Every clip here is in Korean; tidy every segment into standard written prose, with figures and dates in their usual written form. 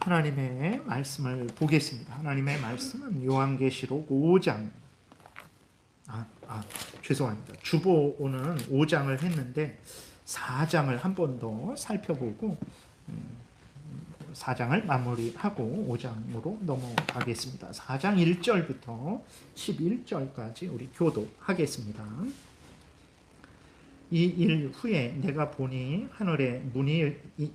하나님의 말씀을 보겠습니다. 하나님의 말씀은 요한계시록 5장. 죄송합니다. 주보는 5장을 했는데 4장을 한 번 더 살펴보고 4장을 마무리하고 5장으로 넘어가겠습니다. 4장 1절부터 11절까지 우리 교독하겠습니다. 이 일 후에 내가 보니 하늘에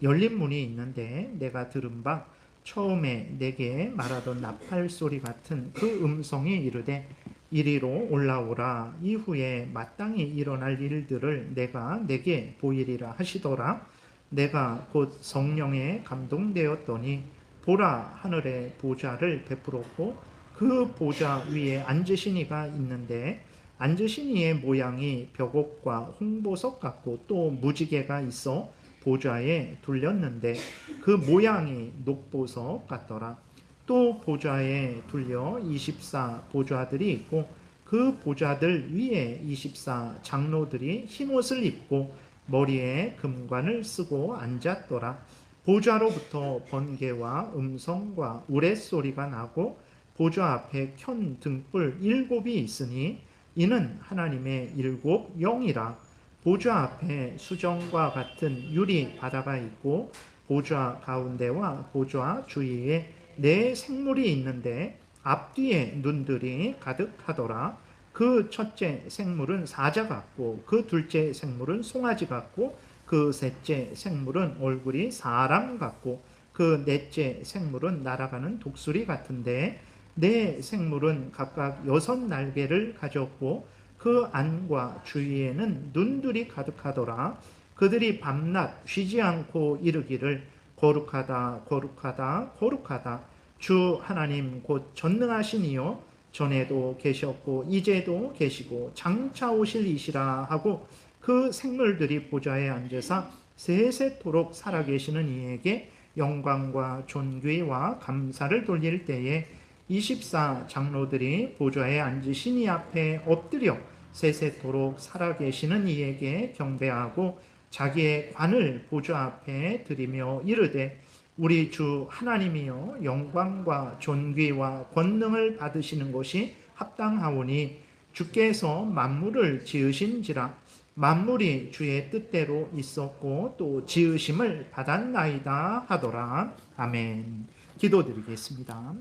열린 문이 있는데 내가 들은 바 처음에 내게 말하던 나팔 소리 같은 그 음성이 이르되 이리로 올라오라. 이후에 마땅히 일어날 일들을 내가 내게 보이리라 하시더라. 내가 곧 성령에 감동되었더니 보라, 하늘에 보좌를 베풀었고 그 보좌 위에 앉으신 이가 있는데 앉으신 이의 모양이 벽옥과 홍보석 같고 또 무지개가 있어 보좌에 둘렸는데 그 모양이 녹보석 같더라. 또 보좌에 둘려 24 보좌들이 있고 그 보좌들 위에 24 장로들이 흰옷을 입고 머리에 금관을 쓰고 앉았더라. 보좌로부터 번개와 음성과 우레소리가 나고 보좌 앞에 켠 등불 7이 있으니 이는 하나님의 7 영이라. 보좌 앞에 수정과 같은 유리 바다가 있고 보좌 가운데와 보좌 주위에 4 생물이 있는데 앞뒤에 눈들이 가득하더라. 그 첫째 생물은 사자 같고 그 둘째 생물은 송아지 같고 그 셋째 생물은 얼굴이 사람 같고 그 넷째 생물은 날아가는 독수리 같은데 4 생물은 각각 6 날개를 가졌고 그 안과 주위에는 눈들이 가득하더라. 그들이 밤낮 쉬지 않고 이르기를 거룩하다 거룩하다 거룩하다 주 하나님 곧 전능하신 이요 전에도 계셨고 이제도 계시고 장차 오실 이시라 하고 그 생물들이 보좌에 앉으사 세세토록 살아계시는 이에게 영광과 존귀와 감사를 돌릴 때에 24 장로들이 보좌에 앉으신 이 앞에 엎드려 세세토록 살아계시는 이에게 경배하고 자기의 관을 보좌 앞에 드리며 이르되 우리 주 하나님이여 영광과 존귀와 권능을 받으시는 것이 합당하오니 주께서 만물을 지으신지라. 만물이 주의 뜻대로 있었고 또 지으심을 받았나이다 하더라. 아멘. 기도드리겠습니다.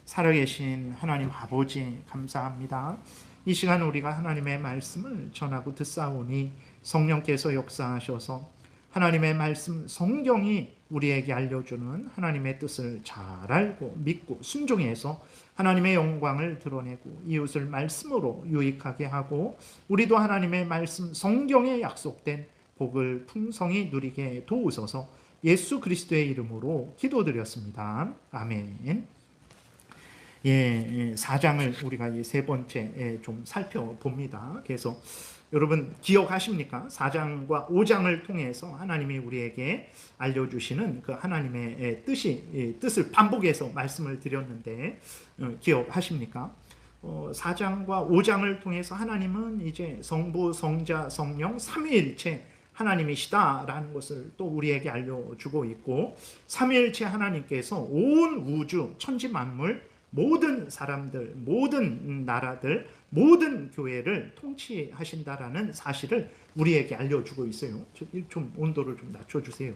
살아계신 하나님 아버지 감사합니다. 이 시간 우리가 하나님의 말씀을 전하고 듣사오니 성령께서 역사하셔서 하나님의 말씀 성경이 우리에게 알려주는 하나님의 뜻을 잘 알고 믿고 순종해서 하나님의 영광을 드러내고 이웃을 말씀으로 유익하게 하고 우리도 하나님의 말씀 성경에 약속된 복을 풍성히 누리게 도우소서. 예수 그리스도의 이름으로 기도드렸습니다. 아멘. 4장을 우리가 세 번째 좀 살펴봅니다. 그래서 여러분 기억하십니까? 4장과 5장을 통해서 하나님이 우리에게 알려주시는 그 하나님의 뜻을 반복해서 말씀을 드렸는데 기억하십니까? 4장과 5장을 통해서 하나님은 이제 성부, 성자, 성령 삼위일체 하나님이시다라는 것을 또 우리에게 알려주고 있고 삼위일체 하나님께서 온 우주 천지 만물 모든 사람들, 모든 나라들, 모든 교회를 통치하신다라는 사실을 우리에게 알려주고 있어요. 좀 온도를 좀 낮춰주세요.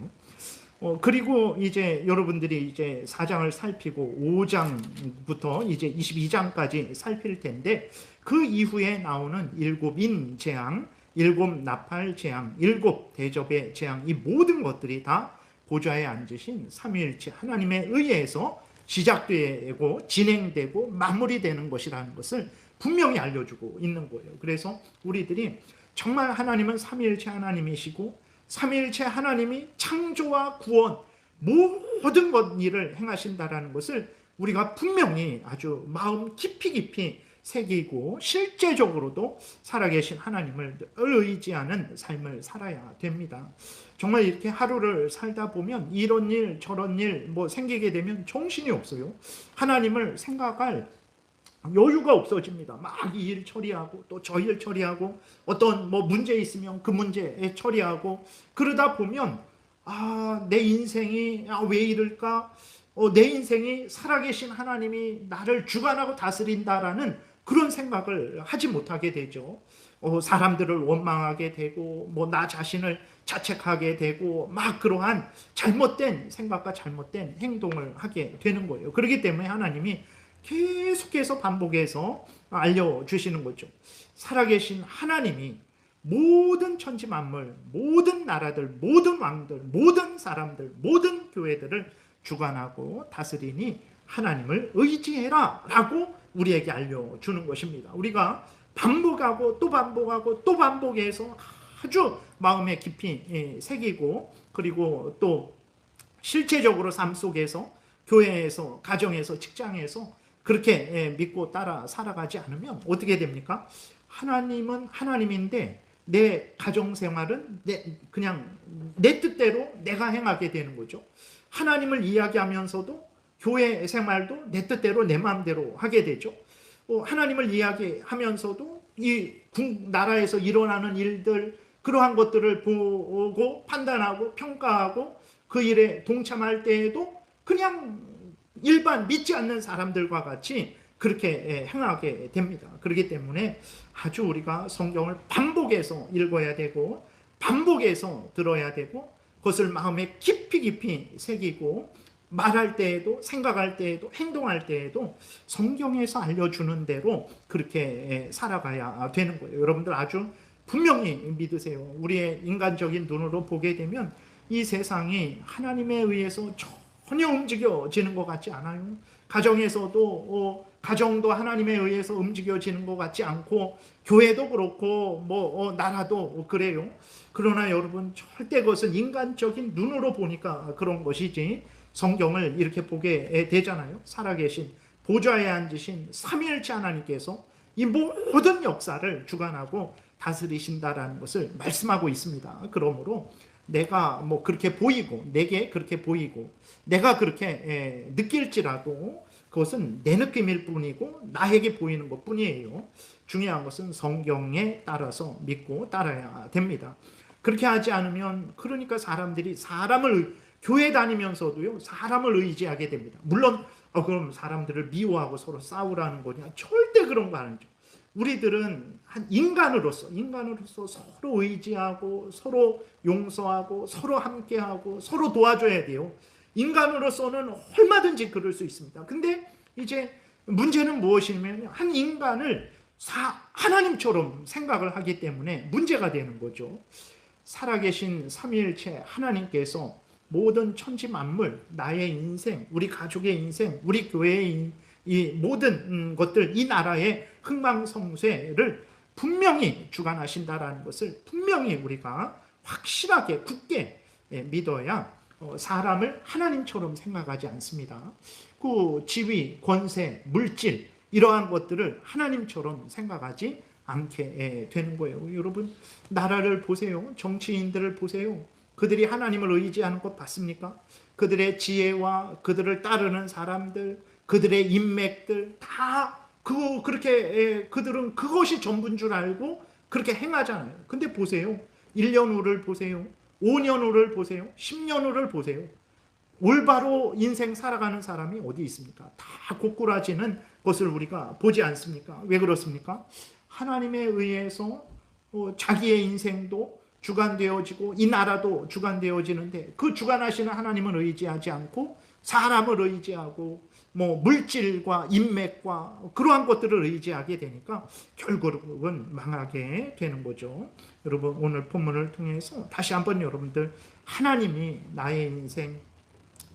그리고 이제 여러분들이 이제 4장을 살피고 5장부터 이제 22장까지 살필 텐데 그 이후에 나오는 7인 재앙, 7 나팔 재앙, 7 대접의 재앙, 이 모든 것들이 다 보좌에 앉으신 삼위일체 하나님에 의해서 시작되고 진행되고 마무리되는 것이라는 것을 분명히 알려주고 있는 거예요. 그래서 우리들이 정말 하나님은 삼위일체 하나님이시고 삼위일체 하나님이 창조와 구원 모든 일을 행하신다라는 것을 우리가 분명히 아주 마음 깊이 새기고 실제적으로도 살아계신 하나님을 의지하는 삶을 살아야 됩니다. 정말 이렇게 하루를 살다 보면 이런 일 저런 일 생기게 되면 정신이 없어요. 하나님을 생각할 여유가 없어집니다. 막 이 일 처리하고 또 저 일 처리하고 어떤 문제 있으면 그 문제 처리하고 그러다 보면 내 인생이 왜 이럴까? 내 인생이 살아계신 하나님이 나를 주관하고 다스린다라는 그런 생각을 하지 못하게 되죠. 사람들을 원망하게 되고 뭐 나 자신을 자책하게 되고 막 그러한 잘못된 생각과 잘못된 행동을 하게 되는 거예요. 그렇기 때문에 하나님이 계속해서 반복해서 알려주시는 거죠. 살아계신 하나님이 모든 천지 만물, 모든 나라들, 모든 왕들, 모든 사람들, 모든 교회들을 주관하고 다스리니 하나님을 의지해라 라고 우리에게 알려주는 것입니다. 우리가 반복하고 또 반복하고 또 반복해서 아주 마음에 깊이 새기고 그리고 또 실제적으로 삶 속에서 교회에서 가정에서 직장에서 그렇게 믿고 따라 살아가지 않으면 어떻게 됩니까? 하나님은 하나님인데 내 가정 생활은 그냥 내 뜻대로 내가 행하게 되는 거죠. 하나님을 이야기하면서도 교회 생활도 내 뜻대로 내 마음대로 하게 되죠. 하나님을 이야기하면서도 이 나라에서 일어나는 일들 그러한 것들을 보고 판단하고 평가하고 그 일에 동참할 때에도 그냥 일반 믿지 않는 사람들과 같이 그렇게 행하게 됩니다. 그렇기 때문에 아주 우리가 성경을 반복해서 읽어야 되고 반복해서 들어야 되고 그것을 마음에 깊이 깊이 새기고 말할 때에도 생각할 때에도 행동할 때에도 성경에서 알려주는 대로 그렇게 살아가야 되는 거예요. 여러분들 아주 분명히 믿으세요. 우리의 인간적인 눈으로 보게 되면 이 세상이 하나님에 의해서 전혀 움직여지는 것 같지 않아요. 가정에서도 가정도 하나님에 의해서 움직여지는 것 같지 않고 교회도 그렇고 나라도 그래요. 그러나 여러분 절대 그것은 인간적인 눈으로 보니까 그런 것이지 성경을 이렇게 보게 되잖아요. 살아계신 보좌에 앉으신 삼위일체 하나님께서 이 모든 역사를 주관하고 다스리신다라는 것을 말씀하고 있습니다. 그러므로 내가 그렇게 보이고 내게 그렇게 보이고 내가 그렇게 느낄지라도 그것은 내 느낌일 뿐이고 나에게 보이는 것 뿐이에요. 중요한 것은 성경에 따라서 믿고 따라야 됩니다. 그렇게 하지 않으면 그러니까 사람들이 교회 다니면서도요 사람을 의지하게 됩니다. 물론 그럼 사람들을 미워하고 서로 싸우라는 거냐? 절대 그런 거 아니죠. 우리들은 한 인간으로서 서로 의지하고 서로 용서하고 서로 함께하고 서로 도와줘야 돼요. 인간으로서는 얼마든지 그럴 수 있습니다. 근데 이제 문제는 무엇이냐면 한 인간을 하나님처럼 생각을 하기 때문에 문제가 되는 거죠. 살아계신 삼위일체 하나님께서 모든 천지 만물, 나의 인생, 우리 가족의 인생, 우리 교회의 이 모든 것들, 이 나라의 흥망성쇠를 분명히 주관하신다라는 것을 분명히 우리가 확실하게 굳게 믿어야 사람을 하나님처럼 생각하지 않습니다. 그 지위, 권세, 물질 이러한 것들을 하나님처럼 생각하지 않게 되는 거예요. 여러분 나라를 보세요. 정치인들을 보세요. 그들이 하나님을 의지하는 것 봤습니까? 그들의 지혜와 그들을 따르는 사람들, 그들의 인맥들 다 그렇게 그들은 그것이 전부인 줄 알고 그렇게 행하잖아요. 근데 보세요. 1년 후를 보세요. 5년 후를 보세요. 10년 후를 보세요. 올바로 인생 살아가는 사람이 어디 있습니까? 다 고꾸라지는 것을 우리가 보지 않습니까? 왜 그렇습니까? 하나님에 의해서 자기의 인생도 주관되어지고 이 나라도 주관되어지는데 그 주관하시는 하나님을 의지하지 않고 사람을 의지하고 물질과 인맥과 그러한 것들을 의지하게 되니까 결국은 망하게 되는 거죠. 여러분 오늘 본문을 통해서 다시 한번 여러분들 하나님이 나의 인생,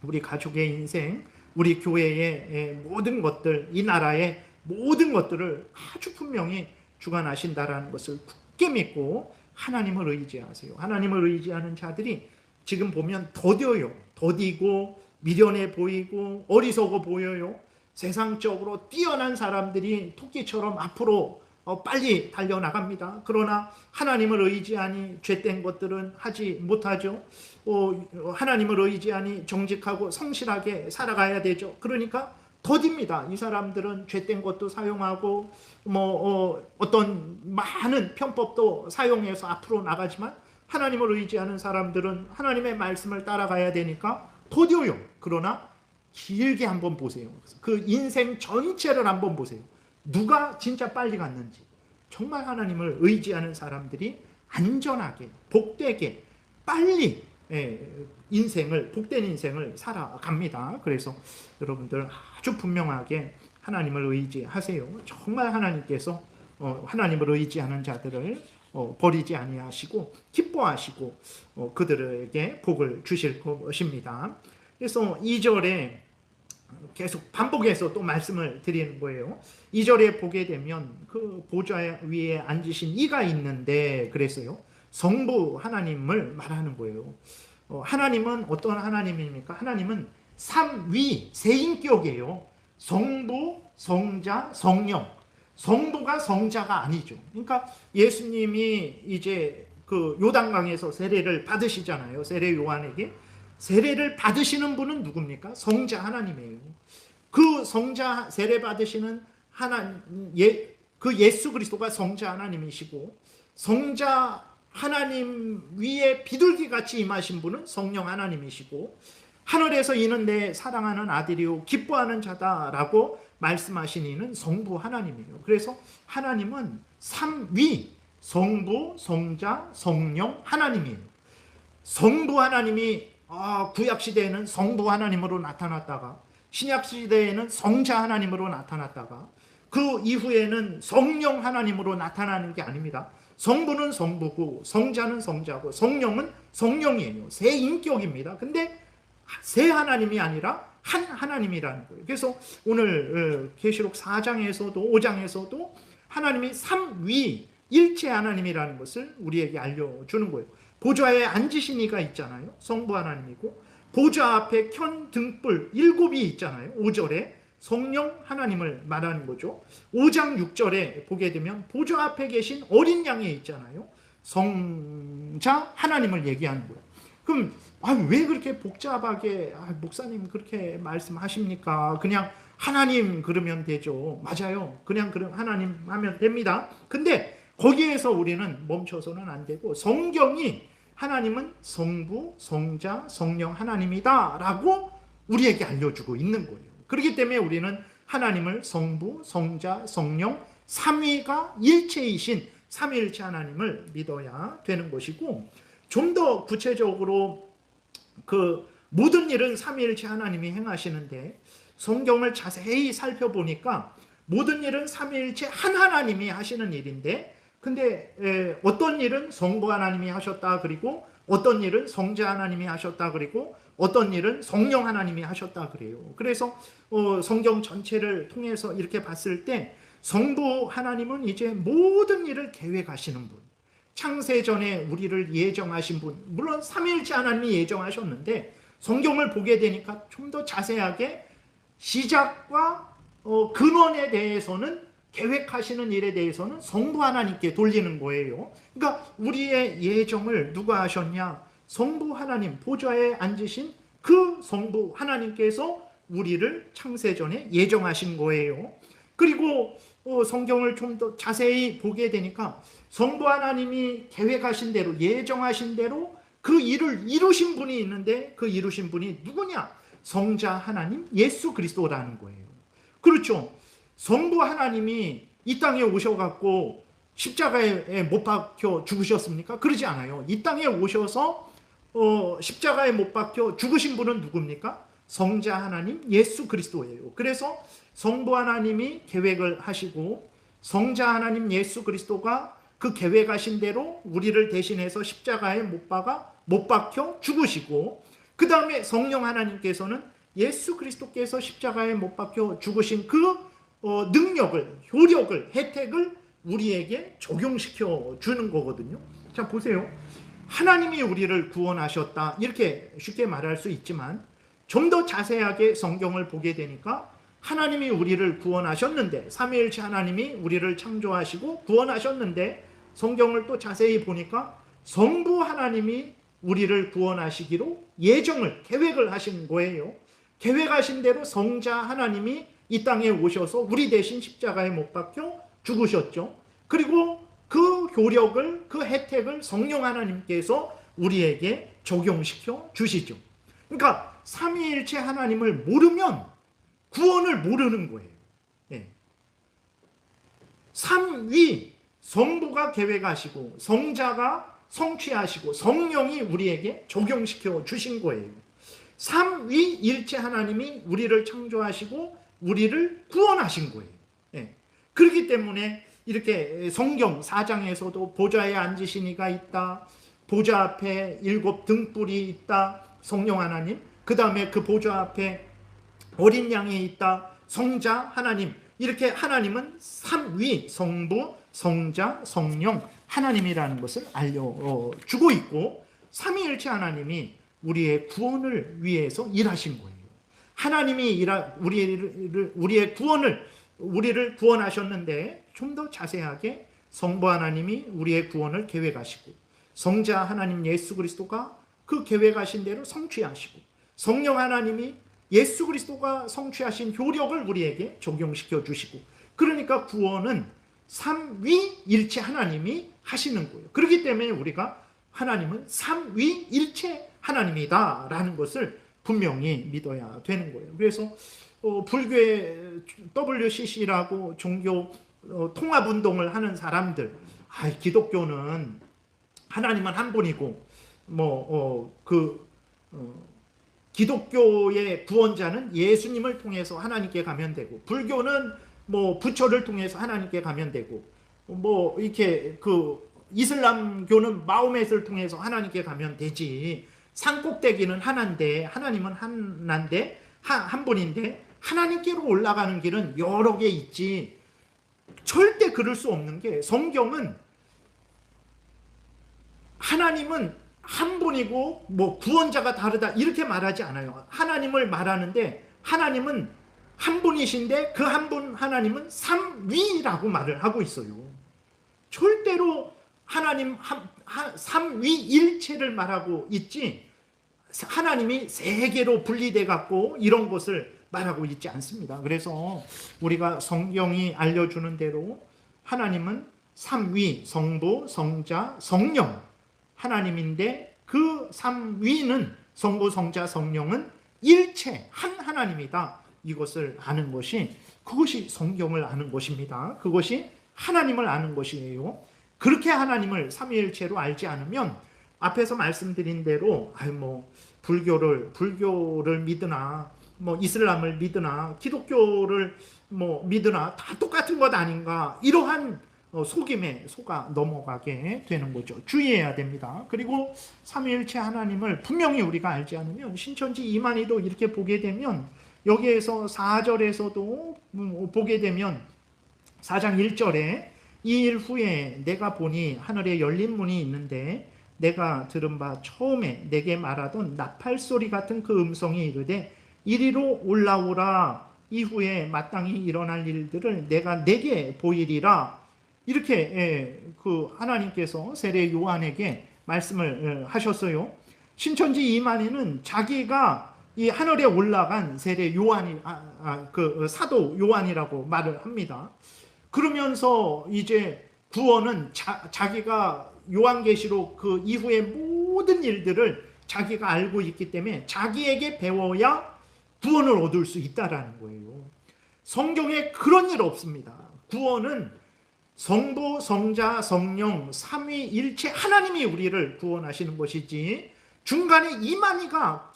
우리 가족의 인생, 우리 교회의 모든 것들, 이 나라의 모든 것들을 아주 분명히 주관하신다라는 것을 굳게 믿고 하나님을 의지하세요. 하나님을 의지하는 자들이 지금 보면 더디고 미련해 보이고 어리석어 보여요. 세상적으로 뛰어난 사람들이 토끼처럼 앞으로 빨리 달려나갑니다. 그러나 하나님을 의지하니 죄된 것들은 하지 못하죠. 하나님을 의지하니 정직하고 성실하게 살아가야 되죠. 그러니까 더딥니다. 이 사람들은 죄된 것도 사용하고 어떤 많은 편법도 사용해서 앞으로 나가지만 하나님을 의지하는 사람들은 하나님의 말씀을 따라가야 되니까 더뎌요. 그러나 길게 한번 보세요. 그 인생 전체를 한번 보세요. 누가 진짜 빨리 갔는지. 정말 하나님을 의지하는 사람들이 안전하게, 복되게, 빨리 인생을, 복된 인생을 살아갑니다. 그래서 여러분들 아주 분명하게 하나님을 의지하세요. 정말 하나님께서 하나님을 의지하는 자들을 버리지 아니하시고 기뻐하시고 그들에게 복을 주실 것입니다. 그래서 2절에 계속 반복해서 또 말씀을 드리는 거예요. 2절에 보게 되면 그 보좌 위에 앉으신 이가 있는데, 그래서요 성부 하나님을 말하는 거예요. 하나님은 어떤 하나님입니까? 하나님은 삼위 세인격이에요. 성부, 성자, 성령. 성부가 성자가 아니죠. 그러니까 예수님이 이제 그 요단강에서 세례를 받으시잖아요. 세례 요한에게. 세례를 받으시는 분은 누굽니까? 성자 하나님이에요. 그 성자 세례 받으시는 그 예수 그리스도가 성자 하나님이시고, 성자 하나님 위에 비둘기 같이 임하신 분은 성령 하나님이시고, 하늘에서 이는 내 사랑하는 아들이요 기뻐하는 자다라고 말씀하신 이는 성부 하나님이에요. 그래서 하나님은 삼위, 성부, 성자, 성령 하나님이에요. 성부 하나님이 구약시대에는 성부 하나님으로 나타났다가, 신약시대에는 성자 하나님으로 나타났다가, 그 이후에는 성령 하나님으로 나타나는 게 아닙니다. 성부는 성부고, 성자는 성자고, 성령은 성령이에요. 세 인격입니다. 근데 세 하나님이 아니라 한 하나님이라는 거예요. 그래서 오늘 계시록 4장에서도 5장에서도 하나님이 삼위 일체 하나님이라는 것을 우리에게 알려주는 거예요. 보좌에 앉으신 이가 있잖아요. 성부 하나님이고, 보좌 앞에 켠 등불 7이 있잖아요. 5절에 성령 하나님을 말하는 거죠. 5장 6절에 보게 되면 보좌 앞에 계신 어린 양이 있잖아요. 성자 하나님을 얘기하는 거예요. 그럼 왜 그렇게 복잡하게 목사님 그렇게 말씀하십니까? 그냥 하나님 그러면 되죠. 맞아요. 그냥 하나님 하면 됩니다. 근데 거기에서 우리는 멈춰서는 안 되고, 성경이 하나님은 성부, 성자, 성령 하나님이다 라고 우리에게 알려주고 있는 거예요. 그렇기 때문에 우리는 하나님을 성부, 성자, 성령 삼위가 일체이신 삼위일체 하나님을 믿어야 되는 것이고, 좀 더 구체적으로 그 모든 일은 삼위일체 하나님이 행하시는데, 성경을 자세히 살펴보니까 모든 일은 삼위일체 한 하나님이 하시는 일인데, 근데 어떤 일은 성부 하나님이 하셨다, 그리고 어떤 일은 성자 하나님이 하셨다, 그리고 어떤 일은 성령 하나님이 하셨다 그래요. 그래서 성경 전체를 통해서 이렇게 봤을 때 성부 하나님은 이제 모든 일을 계획하시는 분, 창세전에 우리를 예정하신 분, 물론 삼위일체 하나님이 예정하셨는데 성경을 보게 되니까 좀 더 자세하게 시작과 근원에 대해서는, 계획하시는 일에 대해서는 성부 하나님께 돌리는 거예요. 그러니까 우리의 예정을 누가 하셨냐? 성부 하나님, 보좌에 앉으신 그 성부 하나님께서 우리를 창세전에 예정하신 거예요. 그리고 성경을 좀 더 자세히 보게 되니까 성부 하나님이 계획하신 대로, 예정하신 대로 그 일을 이루신 분이 있는데, 그 이루신 분이 누구냐? 성자 하나님 예수 그리스도라는 거예요. 그렇죠. 성부 하나님이 이 땅에 오셔갖고 십자가에 못 박혀 죽으셨습니까? 그러지 않아요. 이 땅에 오셔서 십자가에 못 박혀 죽으신 분은 누굽니까? 성자 하나님 예수 그리스도예요. 그래서 성부 하나님이 계획을 하시고, 성자 하나님 예수 그리스도가 그 계획하신 대로 우리를 대신해서 십자가에 못 박혀 죽으시고, 그 다음에 성령 하나님께서는 예수 그리스도께서 십자가에 못 박혀 죽으신 그 능력을, 효력을, 혜택을 우리에게 적용시켜 주는 거거든요. 자, 보세요. 하나님이 우리를 구원하셨다, 이렇게 쉽게 말할 수 있지만 좀 더 자세하게 성경을 보게 되니까 하나님이 우리를 구원하셨는데, 삼위일체 하나님이 우리를 창조하시고 구원하셨는데, 성경을 또 자세히 보니까 성부 하나님이 우리를 구원하시기로 예정을, 계획을 하신 거예요. 계획하신 대로 성자 하나님이 이 땅에 오셔서 우리 대신 십자가에 못 박혀 죽으셨죠. 그리고 그 효력을, 그 혜택을 성령 하나님께서 우리에게 적용시켜 주시죠. 그러니까 삼위일체 하나님을 모르면 구원을 모르는 거예요. 예. 삼위, 성부가 계획하시고 성자가 성취하시고 성령이 우리에게 적용시켜 주신 거예요. 삼위일체 하나님이 우리를 창조하시고 우리를 구원하신 거예요. 예. 그렇기 때문에 이렇게 성경 4장에서도 보좌에 앉으신 이가 있다, 보좌 앞에 7 등불이 있다, 성령 하나님, 그 다음에 그 보좌 앞에 어린 양이 있다, 성자 하나님, 이렇게 하나님은 삼위, 성부, 성자, 성령 하나님이라는 것을 알려주고 있고, 삼위일체 하나님이 우리의 구원을 위해서 일하신 거예요. 하나님이 우리를 구원하셨는데 좀 더 자세하게 성부 하나님이 우리의 구원을 계획하시고, 성자 하나님 예수 그리스도가 그 계획하신 대로 성취하시고, 성령 하나님이 예수 그리스도가 성취하신 효력을 우리에게 적용시켜 주시고, 그러니까 구원은 삼위일체 하나님이 하시는 거예요. 그렇기 때문에 우리가 하나님은 삼위일체 하나님이다라는 것을 분명히 믿어야 되는 거예요. 그래서 불교의 WCC라고 종교 통합운동을 하는 사람들, 기독교는 하나님은 한 분이고 기독교의 구원자는 예수님을 통해서 하나님께 가면 되고, 불교는 부처를 통해서 하나님께 가면 되고, 이렇게 이슬람교는 마호멧을 통해서 하나님께 가면 되지, 산꼭대기는 하나인데 하나님은 하나인데 한 분인데 하나님께로 올라가는 길은 여러 개 있지, 절대 그럴 수 없는 게, 성경은 하나님은 한 분이고 구원자가 다르다 이렇게 말하지 않아요. 하나님을 말하는데 하나님은 한 분이신데 그 한 분 하나님은 삼위라고 말을 하고 있어요. 절대로 하나님 삼위일체를 말하고 있지, 하나님이 세 개로 분리돼 갖고 이런 것을 말하고 있지 않습니다. 그래서 우리가 성경이 알려주는 대로 하나님은 삼위, 성부, 성자, 성령 하나님인데, 그 삼위는 성부, 성자, 성령은 일체 한 하나님이다. 이것을 아는 것이, 그것이 성경을 아는 것입니다. 그것이 하나님을 아는 것이에요. 그렇게 하나님을 삼위일체로 알지 않으면 앞에서 말씀드린 대로 불교를 믿으나 이슬람을 믿으나 기독교를 믿으나 다 똑같은 것 아닌가, 이러한 속임에 속아 넘어가게 되는 거죠. 주의해야 됩니다. 그리고 삼위일체 하나님을 분명히 우리가 알지 않으면, 신천지 이만희도 이렇게 보게 되면, 여기에서 4절에서도 보게 되면 4장 1절에 이 일 후에 내가 보니 하늘에 열린 문이 있는데 내가 들은 바 처음에 내게 말하던 나팔 소리 같은 그 음성이 이르되 이리로 올라오라, 이후에 마땅히 일어날 일들을 내가 내게 보이리라. 이렇게 하나님께서 세례 요한에게 말씀을 하셨어요. 신천지 이만희는 자기가 이 하늘에 올라간 세례 요한이 사도 요한이라고 말을 합니다. 그러면서 이제 구원은 자기가 요한계시록 그 이후의 모든 일들을 자기가 알고 있기 때문에 자기에게 배워야 구원을 얻을 수 있다라는 거예요. 성경에 그런 일 없습니다. 구원은 성부, 성자, 성령 삼위일체 하나님이 우리를 구원하시는 것이지 중간에 이만희가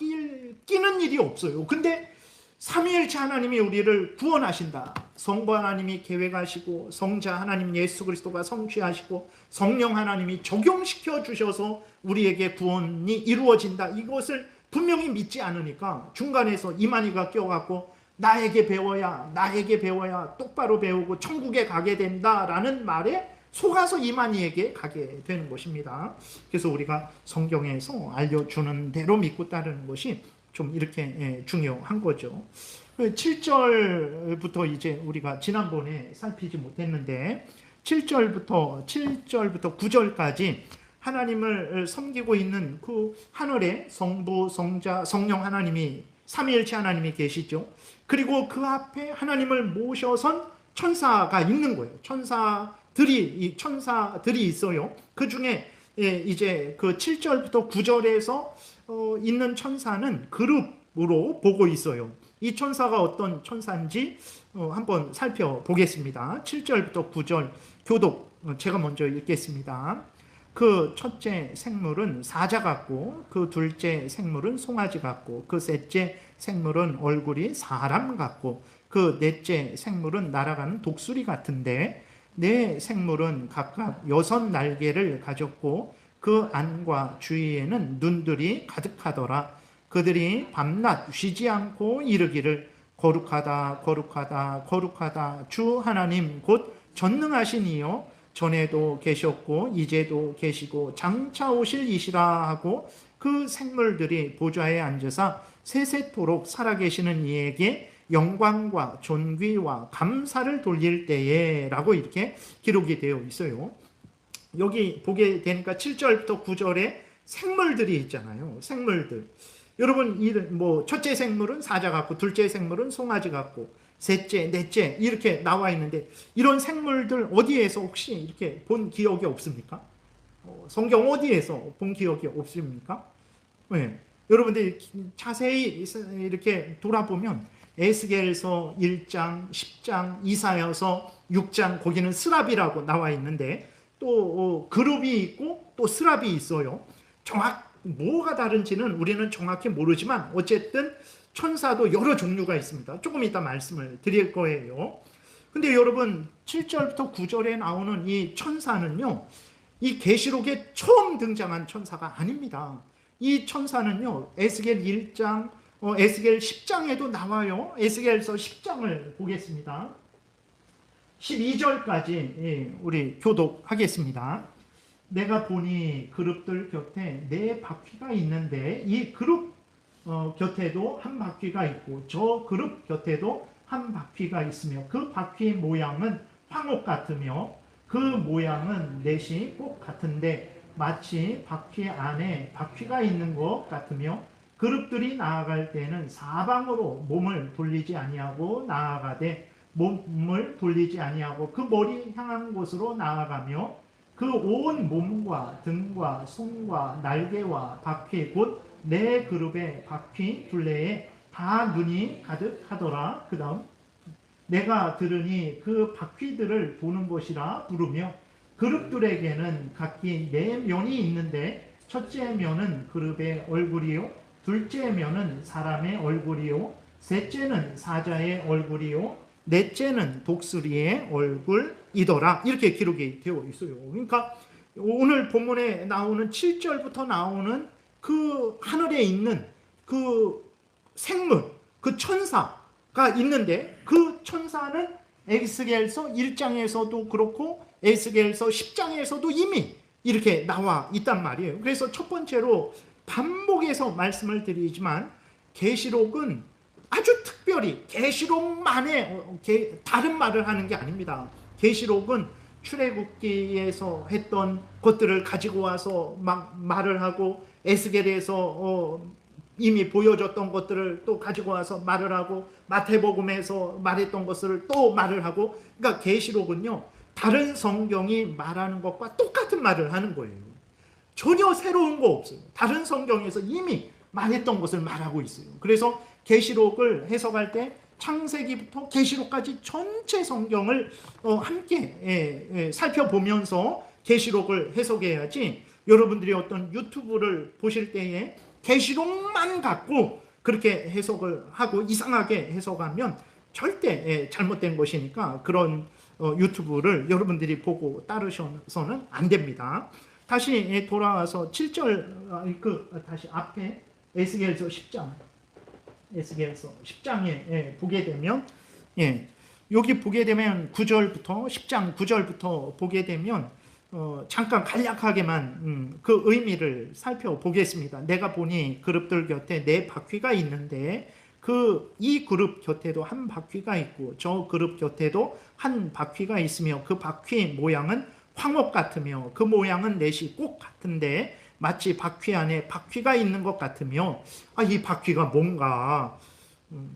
끼는 일이 없어요. 근데 삼위일체 하나님이 우리를 구원하신다. 성부 하나님이 계획하시고, 성자 하나님 예수 그리스도가 성취하시고, 성령 하나님이 적용시켜 주셔서 우리에게 구원이 이루어진다. 이것을 분명히 믿지 않으니까 중간에서 이만희가 껴갖고 나에게 배워야 똑바로 배우고 천국에 가게 된다라는 말에 속아서 이만희에게 가게 되는 것입니다. 그래서 우리가 성경에서 알려주는 대로 믿고 따르는 것이 좀 이렇게 중요한 거죠. 7절부터 이제 우리가 지난번에 살피지 못했는데 7절부터 9절까지 하나님을 섬기고 있는 그 하늘에 성부, 성자, 성령 하나님이, 삼위일체 하나님이 계시죠. 그리고 그 앞에 하나님을 모셔선 천사가 있는 거예요. 천사들이 있어요. 그 중에 이제 그 7절부터 9절에서 있는 천사는 그룹 보고 있어요. 이 천사가 어떤 천사인지 한번 살펴보겠습니다. 7절부터 9절 교독 제가 먼저 읽겠습니다. 그 첫째 생물은 사자 같고 그 둘째 생물은 송아지 같고 그 셋째 생물은 얼굴이 사람 같고 그 넷째 생물은 날아가는 독수리 같은데 네 생물은 각각 6날개를 가졌고 그 안과 주위에는 눈들이 가득하더라. 그들이 밤낮 쉬지 않고 이르기를 거룩하다 거룩하다 거룩하다 주 하나님 곧 전능하신 이여 전에도 계셨고 이제도 계시고 장차 오실 이시라 하고 그 생물들이 보좌에 앉으사 세세토록 살아계시는 이에게 영광과 존귀와 감사를 돌릴 때에 라고 이렇게 기록이 되어 있어요. 여기 보게 되니까 7절부터 9절에 생물들이 있잖아요. 생물들. 여러분, 첫째 생물은 사자 같고, 둘째 생물은 송아지 같고, 셋째, 넷째, 이렇게 나와 있는데, 이런 생물들 어디에서 혹시 이렇게 본 기억이 없습니까? 성경 어디에서 본 기억이 없습니까? 네. 여러분들 자세히 이렇게 돌아보면, 에스겔서 1장, 10장, 이사야서 6장, 거기는 스랍이라고 나와 있는데, 또 그룹이 있고, 또 스랍이 있어요. 뭐가 다른지는 우리는 정확히 모르지만 어쨌든 천사도 여러 종류가 있습니다. 조금 이따 말씀을 드릴 거예요. 근데 여러분 7절부터 9절에 나오는 이 천사는요, 이 계시록에 처음 등장한 천사가 아닙니다. 이 천사는요, 에스겔 1장, 에스겔 10장에도 나와요. 에스겔서 10장을 보겠습니다. 12절까지 우리 교독하겠습니다. 내가 보니 그룹들 곁에 네 바퀴가 있는데 이 그룹 곁에도 한 바퀴가 있고 저 그룹 곁에도 한 바퀴가 있으며 그 바퀴의 모양은 황옥 같으며 그 모양은 넷이 꼭 같은데 마치 바퀴 안에 바퀴가 있는 것 같으며 그룹들이 나아갈 때는 사방으로 몸을 돌리지 아니하고 나아가되 몸을 돌리지 아니하고 그 머리 향한 곳으로 나아가며 그 온 몸과 등과 손과 날개와 바퀴 곧 네 그룹의 바퀴 둘레에 다 눈이 가득하더라. 그 다음 내가 들으니 그 바퀴들을 보는 것이라 부르며 그룹들에게는 각기 네 면이 있는데 첫째 면은 그룹의 얼굴이요 둘째 면은 사람의 얼굴이요 셋째는 사자의 얼굴이요 넷째는 독수리의 얼굴이더라. 이렇게 기록이 되어 있어요. 그러니까 오늘 본문에 나오는 7절부터 나오는 그 하늘에 있는 그 생물, 그 천사가 있는데 그 천사는 에스겔서 1장에서도 그렇고 에스겔서 10장에서도 이미 이렇게 나와 있단 말이에요. 그래서 첫 번째로 반복해서 말씀을 드리지만 계시록은 아주 특별히 계시록만의 다른 말을 하는 게 아닙니다. 계시록은 출애굽기에서 했던 것들을 가지고 와서 막 말을 하고 에스겔에서 이미 보여줬던 것들을 또 가지고 와서 말을 하고 마태복음에서 말했던 것을 또 말을 하고 그러니까 계시록은요 다른 성경이 말하는 것과 똑같은 말을 하는 거예요. 전혀 새로운 거 없어요. 다른 성경에서 이미 말했던 것을 말하고 있어요. 그래서 계시록을 해석할 때 창세기부터 계시록까지 전체 성경을 함께 살펴보면서 계시록을 해석해야지 여러분들이 어떤 유튜브를 보실 때에 계시록만 갖고 그렇게 해석을 하고 이상하게 해석하면 절대 잘못된 것이니까 그런 유튜브를 여러분들이 보고 따르셔서는 안 됩니다. 다시 돌아와서 7절 다시 앞에 에스겔서 10장 에스겔서 10장에 보게 되면 여기 보게 되면 9절부터 10장 9절부터 보게 되면 잠깐 간략하게만 그 의미를 살펴보겠습니다. 내가 보니 그룹들 곁에 네 바퀴가 있는데 이 그룹 곁에도 한 바퀴가 있고 저 그룹 곁에도 한 바퀴가 있으며 그 바퀴 모양은 황옥 같으며 그 모양은 넷이 꼭 같은데 마치 바퀴 안에 바퀴가 있는 것 같으며 이 바퀴가 뭔가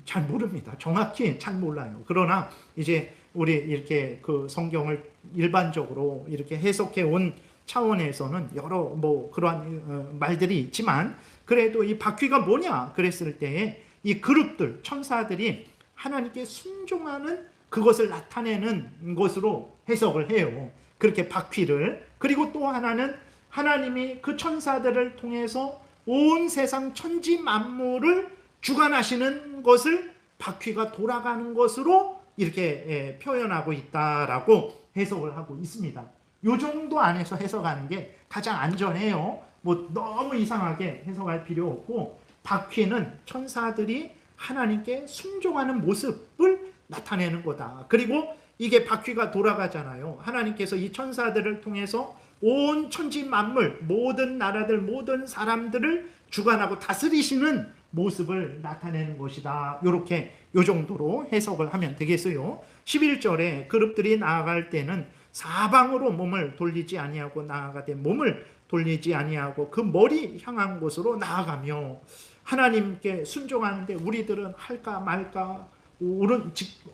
잘 모릅니다. 정확히 잘 몰라요. 그러나 이제 우리 이렇게 그 성경을 일반적으로 이렇게 해석해 온 차원에서는 여러 그러한 말들이 있지만 그래도 이 바퀴가 뭐냐 그랬을 때 이 그룹들, 천사들이 하나님께 순종하는 그것을 나타내는 것으로 해석을 해요. 그렇게 바퀴를. 그리고 또 하나는 하나님이 그 천사들을 통해서 온 세상 천지 만물을 주관하시는 것을 바퀴가 돌아가는 것으로 이렇게 표현하고 있다라고 해석을 하고 있습니다. 이 정도 안에서 해석하는 게 가장 안전해요. 뭐 너무 이상하게 해석할 필요 없고, 바퀴는 천사들이 하나님께 순종하는 모습을 나타내는 거다. 그리고 이게 바퀴가 돌아가잖아요. 하나님께서 이 천사들을 통해서 온 천지 만물, 모든 나라들, 모든 사람들을 주관하고 다스리시는 모습을 나타내는 것이다. 이렇게 요 정도로 해석을 하면 되겠어요. 11절에 그룹들이 나아갈 때는 사방으로 몸을 돌리지 아니하고 나아가되 몸을 돌리지 아니하고 그 머리 향한 곳으로 나아가며, 하나님께 순종하는데 우리들은 할까 말까,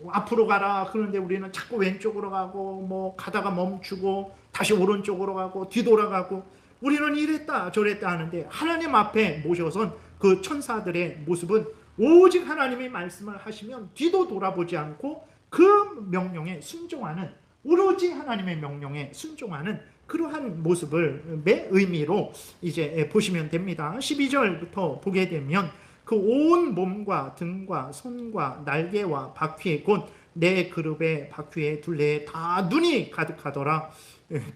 앞으로 가라 그런데 우리는 자꾸 왼쪽으로 가고, 뭐 가다가 멈추고 다시 오른쪽으로 가고 뒤돌아가고, 우리는 이랬다 저랬다 하는데 하나님 앞에 모셔선 그 천사들의 모습은 오직 하나님이 말씀을 하시면 뒤도 돌아보지 않고 그 명령에 순종하는, 오로지 하나님의 명령에 순종하는 그러한 모습을 매 의미로 이제 보시면 됩니다. 12절부터 보게 되면 그 온 몸과 등과 손과 날개와 바퀴 곧 내 그룹의 바퀴의 둘레에 다 눈이 가득하더라.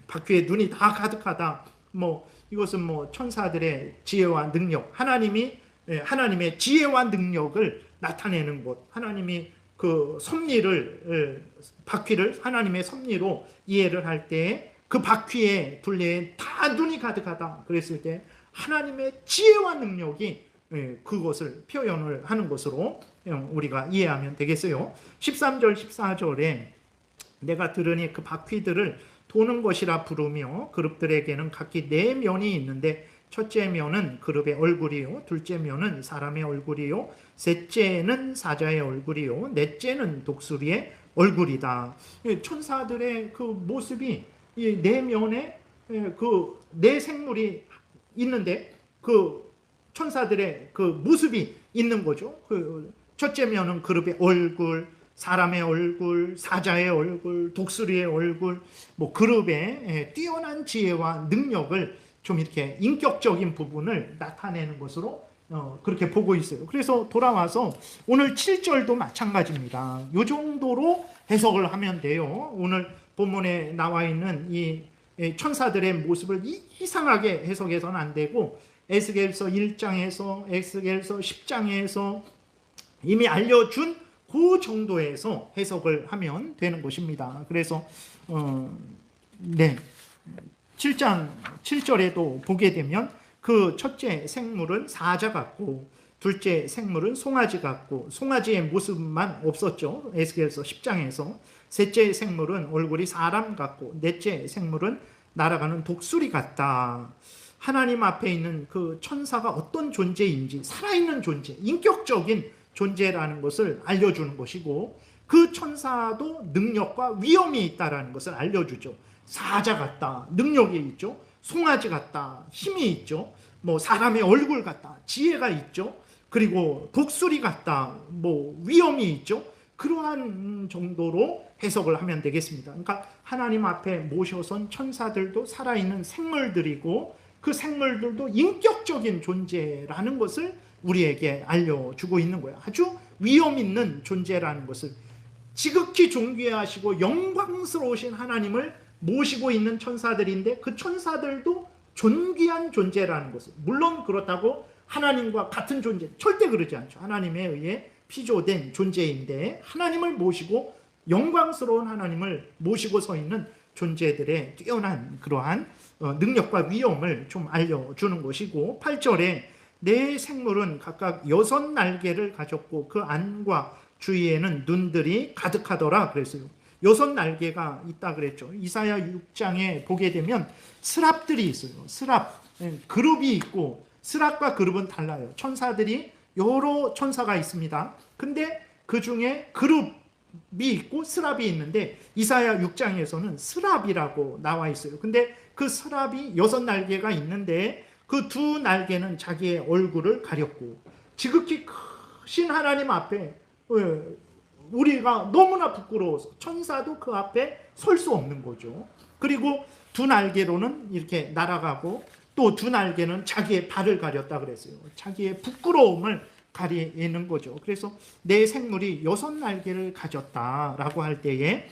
바퀴에 눈이 다 가득하다. 뭐 이것은 뭐 천사들의 지혜와 능력, 하나님의 지혜와 능력을 나타내는 것, 하나님이 그 섭리를, 바퀴를 하나님의 섭리로 이해를 할 때 그 바퀴의 둘레에 다 눈이 가득하다 그랬을 때 하나님의 지혜와 능력이 그것을 표현을 하는 것으로 우리가 이해하면 되겠어요. 13절 14절에 내가 들으니 그 바퀴들을 도는 것이라 부르며 그룹들에게는 각기 네 면이 있는데 첫째 면은 그룹의 얼굴이요, 둘째 면은 사람의 얼굴이요, 셋째는 사자의 얼굴이요, 넷째는 독수리의 얼굴이다. 천사들의 그 모습이 이 네 면에 그 네 생물이 있는데 그 천사들의 그 모습이 있는 거죠. 그 첫째 면은 그룹의 얼굴, 사람의 얼굴, 사자의 얼굴, 독수리의 얼굴, 뭐 그룹의 뛰어난 지혜와 능력을 좀 이렇게 인격적인 부분을 나타내는 것으로 그렇게 보고 있어요. 그래서 돌아와서 오늘 7절도 마찬가지입니다. 이 정도로 해석을 하면 돼요. 오늘 본문에 나와 있는 이 천사들의 모습을 이상하게 해석해서는 안 되고, 에스겔서 1장에서 에스겔서 10장에서 이미 알려준 그 정도에서 해석을 하면 되는 것입니다. 그래서 7장 7절에도 보게 되면 그 첫째 생물은 사자 같고 둘째 생물은 송아지 같고, 송아지의 모습만 없었죠. 에스겔서 10장에서. 셋째 생물은 얼굴이 사람 같고 넷째 생물은 날아가는 독수리 같다. 하나님 앞에 있는 그 천사가 어떤 존재인지, 살아있는 존재, 인격적인 존재라는 것을 알려주는 것이고, 그 천사도 능력과 위엄이 있다는 것을 알려주죠. 사자 같다, 능력이 있죠. 송아지 같다, 힘이 있죠. 뭐 사람의 얼굴 같다, 지혜가 있죠. 그리고 독수리 같다, 뭐 위엄이 있죠. 그러한 정도로 해석을 하면 되겠습니다. 그러니까 하나님 앞에 모셔선 천사들도 살아있는 생물들이고 그 생물들도 인격적인 존재라는 것을 우리에게 알려주고 있는 거예요. 아주 위엄 있는 존재라는 것을, 지극히 존귀하시고 영광스러우신 하나님을 모시고 있는 천사들인데 그 천사들도 존귀한 존재라는 것을, 물론 그렇다고 하나님과 같은 존재, 절대 그러지 않죠. 하나님에 의해 피조된 존재인데 하나님을 모시고 영광스러운 하나님을 모시고 서 있는 존재들의 뛰어난 그러한 능력과 위엄을 좀 알려주는 것이고, 8절에 네 생물은 각각 6날개를 가졌고 그 안과 주위에는 눈들이 가득하더라 그랬어요. 6날개가 있다 그랬죠. 이사야 6장에 보게 되면 스랍들이 있어요. 스랍, 그룹이 있고, 스랍과 그룹은 달라요. 천사들이 여러 천사가 있습니다. 근데 그 중에 그룹이 있고 스랍이 있는데 이사야 6장에서는 스랍이라고 나와 있어요. 근데 그 스랍이 6날개가 있는데 그 두 날개는 자기의 얼굴을 가렸고 지극히 크신 하나님 앞에 우리가 너무나 부끄러워서 천사도 그 앞에 설 수 없는 거죠. 그리고 두 날개로는 이렇게 날아가고 또 두 날개는 자기의 발을 가렸다 그랬어요. 자기의 부끄러움을 가리는 거죠. 그래서 내 생물이 6날개를 가졌다라고 할 때에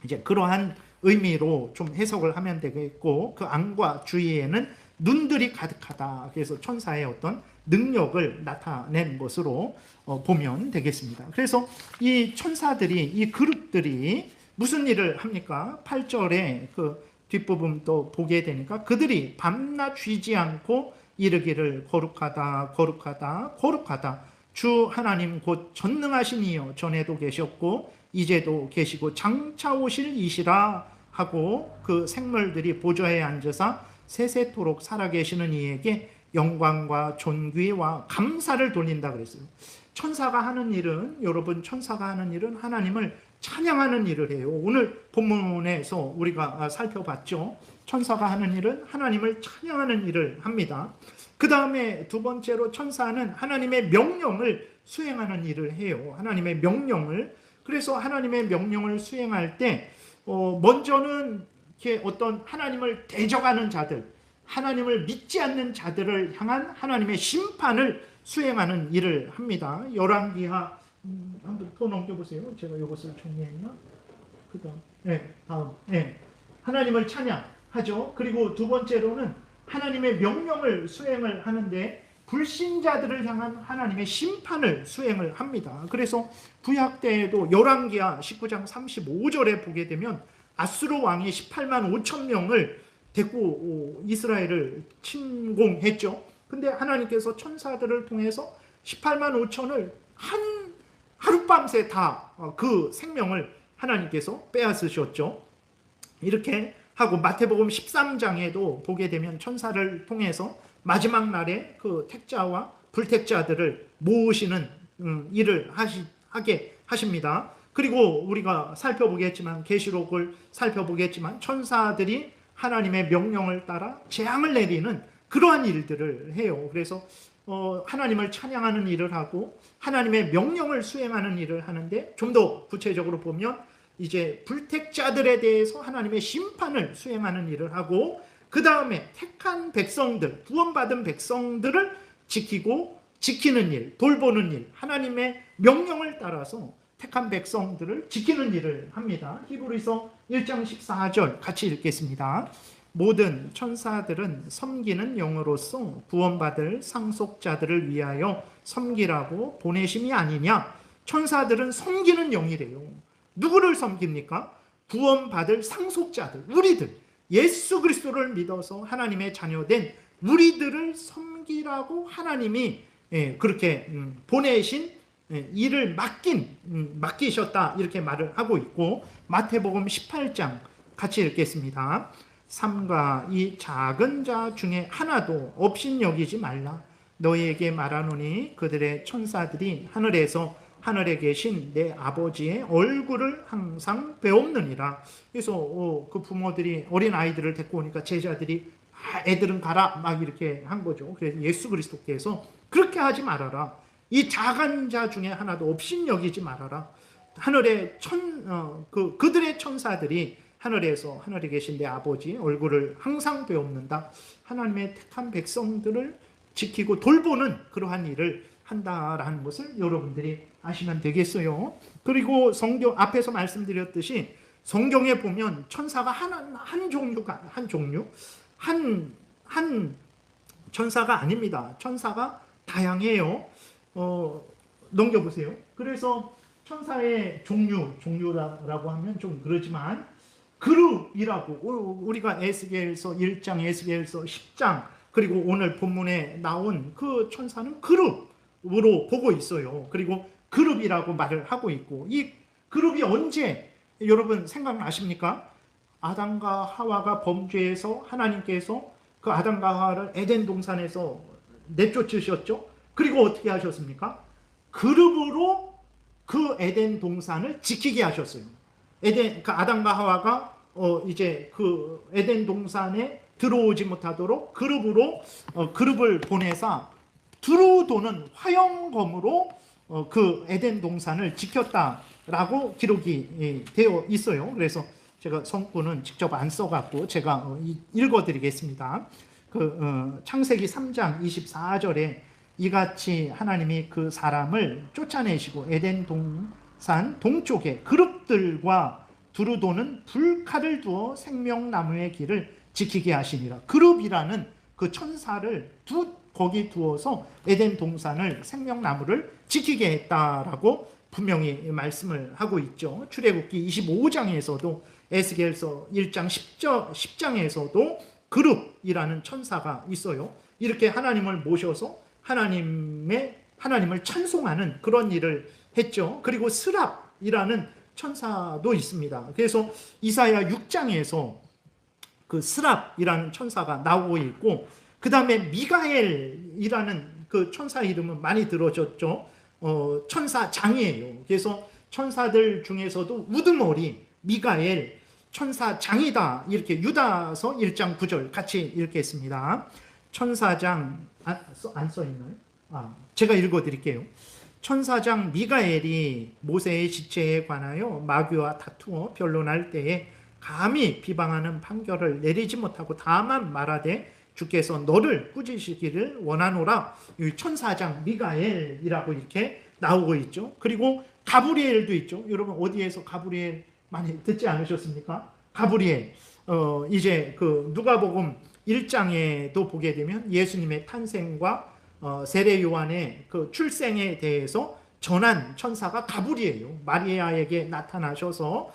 이제 그러한 의미로 좀 해석을 하면 되겠고, 그 안과 주위에는 눈들이 가득하다. 그래서 천사의 어떤 능력을 나타낸 것으로 보면 되겠습니다. 그래서 이 천사들이, 이 그룹들이 무슨 일을 합니까? 8절에 그 뒷부분 또 보게 되니까 그들이 밤낮 쉬지 않고 이르기를 거룩하다 거룩하다 거룩하다 주 하나님 곧 전능하신 이여 전에도 계셨고 이제도 계시고 장차 오실 이시라 하고 그 생물들이 보좌에 앉으사 세세토록 살아계시는 이에게 영광과 존귀와 감사를 돌린다 그랬어요. 천사가 하는 일은, 여러분, 천사가 하는 일은 하나님을 찬양하는 일을 해요. 오늘 본문에서 우리가 살펴봤죠. 천사가 하는 일은 하나님을 찬양하는 일을 합니다. 그 다음에 두 번째로 천사는 하나님의 명령을 수행하는 일을 해요. 하나님의 명령을. 그래서 하나님의 명령을 수행할 때 먼저는 이렇게 어떤 하나님을 대적하는 자들, 하나님을 믿지 않는 자들을 향한 하나님의 심판을 수행하는 일을 합니다. 열왕기하 한번 더 넘겨보세요. 제가 이것을 정리했나? 그다음, 다음, 하나님을 찬양하죠. 그리고 두 번째로는 하나님의 명령을 수행을 하는데 불신자들을 향한 하나님의 심판을 수행을 합니다. 그래서 구약 때에도 열왕기하 19장 35절에 보게 되면 아수르 왕이 18만 5천 명을 데리고 이스라엘을 침공했죠. 근데 하나님께서 천사들을 통해서 18만 5천을 하룻밤새 다 그 생명을 하나님께서 빼앗으셨죠. 이렇게 하고 마태복음 13장에도 보게 되면 천사를 통해서 마지막 날에 그 택자와 불택자들을 모으시는 일을 하게 하십니다. 그리고 우리가 살펴보겠지만, 계시록을 살펴보겠지만 천사들이 하나님의 명령을 따라 재앙을 내리는 그러한 일들을 해요. 그래서 하나님을 찬양하는 일을 하고 하나님의 명령을 수행하는 일을 하는데, 좀 더 구체적으로 보면 이제 불택자들에 대해서 하나님의 심판을 수행하는 일을 하고, 그 다음에 택한 백성들, 구원받은 백성들을 지키는 일, 돌보는 일, 하나님의 명령을 따라서 택한 백성들을 지키는 일을 합니다. 히브리서 1장 14절 같이 읽겠습니다. 모든 천사들은 섬기는 영으로서 구원받을 상속자들을 위하여 섬기라고 보내심이 아니냐. 천사들은 섬기는 영이래요. 누구를 섬깁니까? 구원받을 상속자들, 우리들, 예수 그리스도를 믿어서 하나님의 자녀된 우리들을 섬기라고 하나님이 그렇게 보내신 일을 맡기셨다, 이렇게 말을 하고 있고, 마태복음 18장 같이 읽겠습니다. 삼가 이 작은 자 중에 하나도 업신여기지 말라. 너희에게 말하노니 그들의 천사들이 하늘에 계신 내 아버지의 얼굴을 항상 배옵느니라. 그래서 그 부모들이 어린 아이들을 데리고 오니까 제자들이 애들은 가라 막 이렇게 한 거죠. 그래서 예수 그리스도께서 그렇게 하지 말아라. 이 작은 자 중에 하나도 업신여기지 말아라. 그들의 천사들이 하늘에 계신 내 아버지 얼굴을 항상 배웁는다. 하나님의 택한 백성들을 지키고 돌보는 그러한 일을 한다라는 것을 여러분들이 아시면 되겠어요. 그리고 성경 앞에서 말씀드렸듯이 성경에 보면 천사가 한 천사가 아닙니다. 천사가 다양해요. 넘겨보세요. 그래서 천사의 종류라고 하면 좀 그러지만 그룹이라고, 우리가 에스겔서 1장, 에스겔서 10장, 그리고 오늘 본문에 나온 그 천사는 그룹으로 보고 있어요. 그리고 그룹이라고 말을 하고 있고, 이 그룹이 언제 여러분 생각나십니까? 아담과 하와가 범죄해서 하나님께서 그 아담과 하와를 에덴 동산에서 내쫓으셨죠. 그리고 어떻게 하셨습니까? 그룹으로 그 에덴 동산을 지키게 하셨어요. 그 아담과 하와가 이제 그 에덴 동산에 들어오지 못하도록 그룹을 보내서 두루 도는 화영검으로 그 에덴 동산을 지켰다라고 기록이 되어 있어요. 그래서 제가 성구는 직접 안 써갖고 제가 읽어드리겠습니다. 창세기 3장 24절에 이같이 하나님이 그 사람을 쫓아내시고 에덴 동산 동쪽에 그룹들과 두루 도는 불칼을 두어 생명나무의 길을 지키게 하시니라. 그룹이라는 그 천사를 거기 두어서 에덴 동산을 생명나무를 지키게 했다라고 분명히 말씀을 하고 있죠. 출애굽기 25장에서도 에스겔서 1장 10장에서도 그룹이라는 천사가 있어요. 이렇게 하나님을 모셔서 하나님을 찬송하는 그런 일을 했죠. 그리고 스랍이라는 천사도 있습니다. 그래서 이사야 6장에서 그 스랍이라는 천사가 나오고 있고, 그 다음에 미가엘이라는 그 천사 이름은 많이 들어졌죠. 천사장이에요. 그래서 천사들 중에서도 우두머리 미가엘 천사장이다, 이렇게 유다서 1장 9절 같이 읽겠습니다. 천사장 안 써있나요? 제가 읽어드릴게요. 천사장 미가엘이 모세의 지체에 관하여 마귀와 다투어 변론할 때에 감히 비방하는 판결을 내리지 못하고 다만 말하되 주께서 너를 꾸짖으시기를 원하노라. 천사장 미가엘이라고 이렇게 나오고 있죠. 그리고 가브리엘도 있죠. 여러분 어디에서 가브리엘 많이 듣지 않으셨습니까? 가브리엘. 이제 그 누가복음 1장에도 보게 되면 예수님의 탄생과 세례 요한의 그 출생에 대해서 전한 천사가 가브리엘이에요. 마리아에게 나타나셔서